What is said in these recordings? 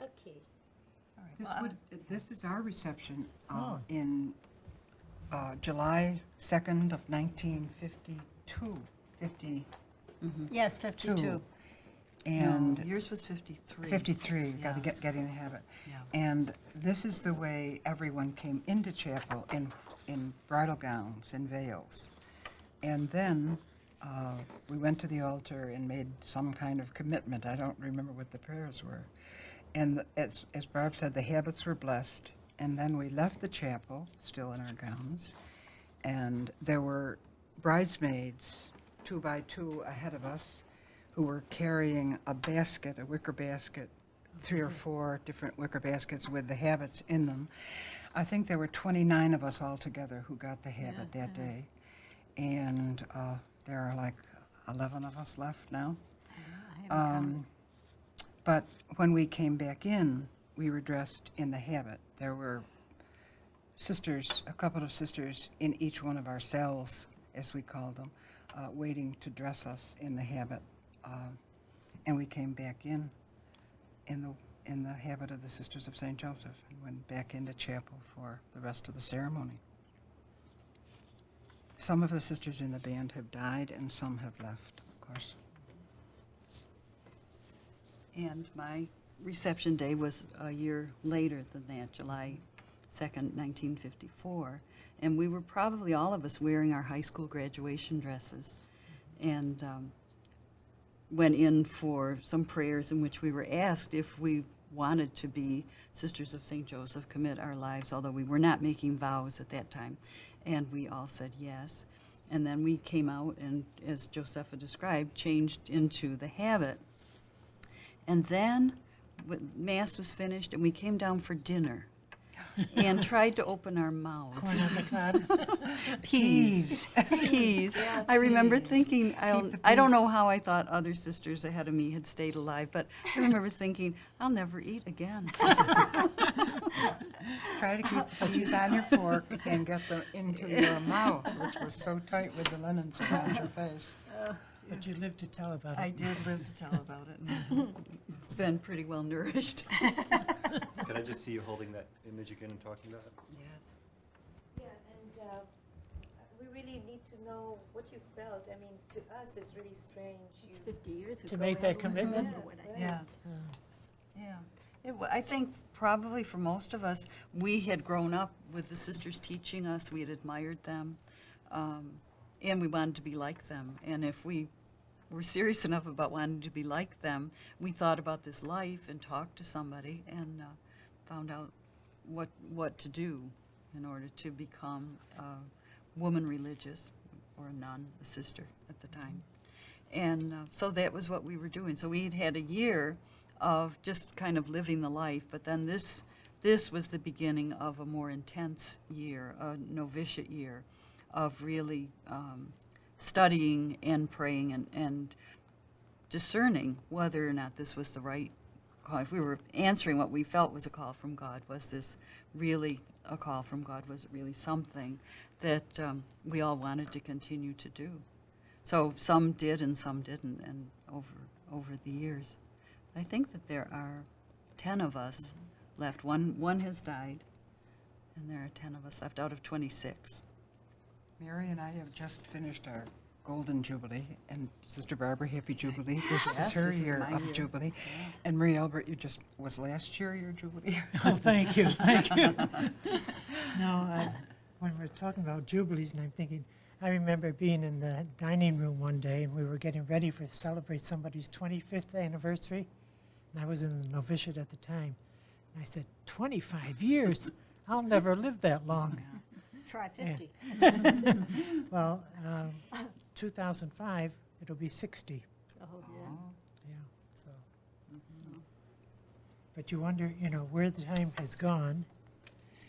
Okay. This is our reception in July 2nd of 1952. Yes, 52. And No, yours was 53. 53, got to Yeah. get in the habit. Yeah. And this is the way everyone came into chapel in bridal gowns and veils. And then we went to the altar and made some kind of commitment. I don't remember what the prayers were. And as Barb said, the habits were blessed. And then we left the chapel, still in our gowns. And there were bridesmaids, 2 by 2 ahead of us, who were carrying a basket, a wicker basket, 3 or 4 different wicker baskets with the habits in them. I think there were 29 of us all together who got the habit that day. And there are like 11 of us left now. But when we came back in, we were dressed in the habit. There were sisters, a couple of sisters in each one of our cells, as we called them, waiting to dress us in the habit. And we came back in the habit of the Sisters of St. Joseph and went back into chapel for the rest of the ceremony. Some of the sisters in the band have died and some have left, of course. And my reception day was a year later than that, July 2nd, 1954. And we were probably all of us wearing our high school graduation dresses. And went in for some prayers in which we were asked if we wanted to be Sisters of St. Joseph, commit our lives, although we were not making vows at that time. And we all said yes. And then we came out and, as Josepha described, changed into the habit. And then Mass was finished and we came down for dinner and tried to open our mouths. Corn on the cob. Peas. Peas. Yeah, I remember peas. thinking, I don't know how I thought other sisters ahead of me had stayed alive, but I remember thinking, I'll never eat again. Try to keep the peas on your fork and get them into your mouth, which was so tight with the linens around your face. But you lived to tell about it. I did live to tell about it. And it's been pretty well nourished. Could I just see you holding that image again and talking about it? Yes. Yeah, and we really need to know what you felt. I mean, to us, it's really strange. It's 50 years ago. To make that commitment? Yeah. Yeah. I think probably for most of us, we had grown up with the sisters teaching us, we had admired them, and we wanted to be like them. And if we were serious enough about wanting to be like them, we thought about this life and talked to somebody and found out what to do in order to become a woman religious, or a nun, a sister at the time. And so that was what we were doing. So we had had a year of just kind of living the life, but then this was the beginning of a more intense year, a novitiate year, of really studying and praying and discerning whether or not this was the right call. If we were answering what we felt was a call from God, was this really a call from God? Was it really something that we all wanted to continue to do? So some did and some didn't, and over the years. I think that there are 10 of us left. One has died, and there are 10 of us left out of 26. Mary and I have just finished our Golden Jubilee, and Sister Barbara, Happy Jubilee. This is Yes, her this is year my of year. Jubilee. Yeah. And Marie Albert, was last year your Jubilee? Oh, thank you, thank you. No, when we're talking about jubilees, and I'm thinking, I remember being in the dining room one day, and we were getting ready to celebrate somebody's 25th anniversary, and I was in the novitiate at the time. And I said, 25 years? I'll never live that long. Try 50. Well, 2005, it'll be 60. Oh, yeah. Yeah, so. But you wonder, where the time has gone,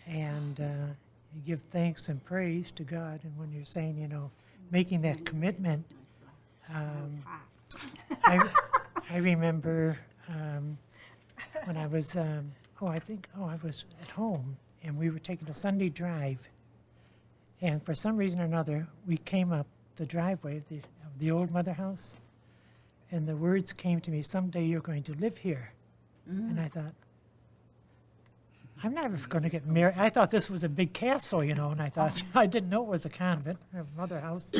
and you give thanks and praise to God. And when you're saying, making that commitment, I remember when I was, I was at home, and we were taking a Sunday drive, and for some reason or another, we came up the driveway of the old mother house, and the words came to me, someday you're going to live here. And I thought, I'm never going to get married. I thought this was a big castle, you know, and I thought, I didn't know it was a convent, a mother house.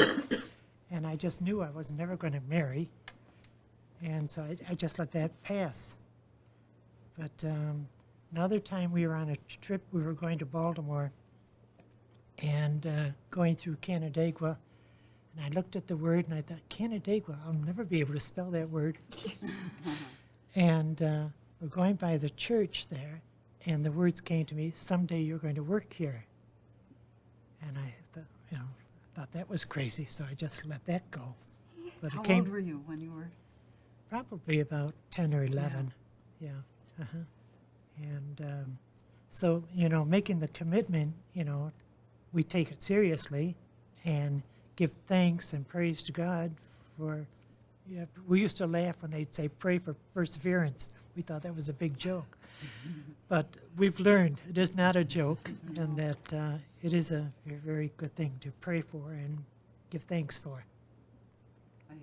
And I just knew I was never going to marry. And so I just let that pass. But another time we were on a trip, we were going to Baltimore and going through Canandaigua. And I looked at the word and I thought, Canandaigua, I'll never be able to spell that word. And we're going by the church there, and the words came to me, someday you're going to work here. And I thought, you know, I thought that was crazy, so I just let that go. But How it came old were you when you were? probably about 10 or 11. Yeah. And so, you know, making the commitment, you know, we take it seriously and give thanks and praise to God for, yeah, we used to laugh when they'd say, pray for perseverance. We thought that was a big joke. But we've learned it is not a joke, and that it is a very, very good thing to pray for and give thanks for. I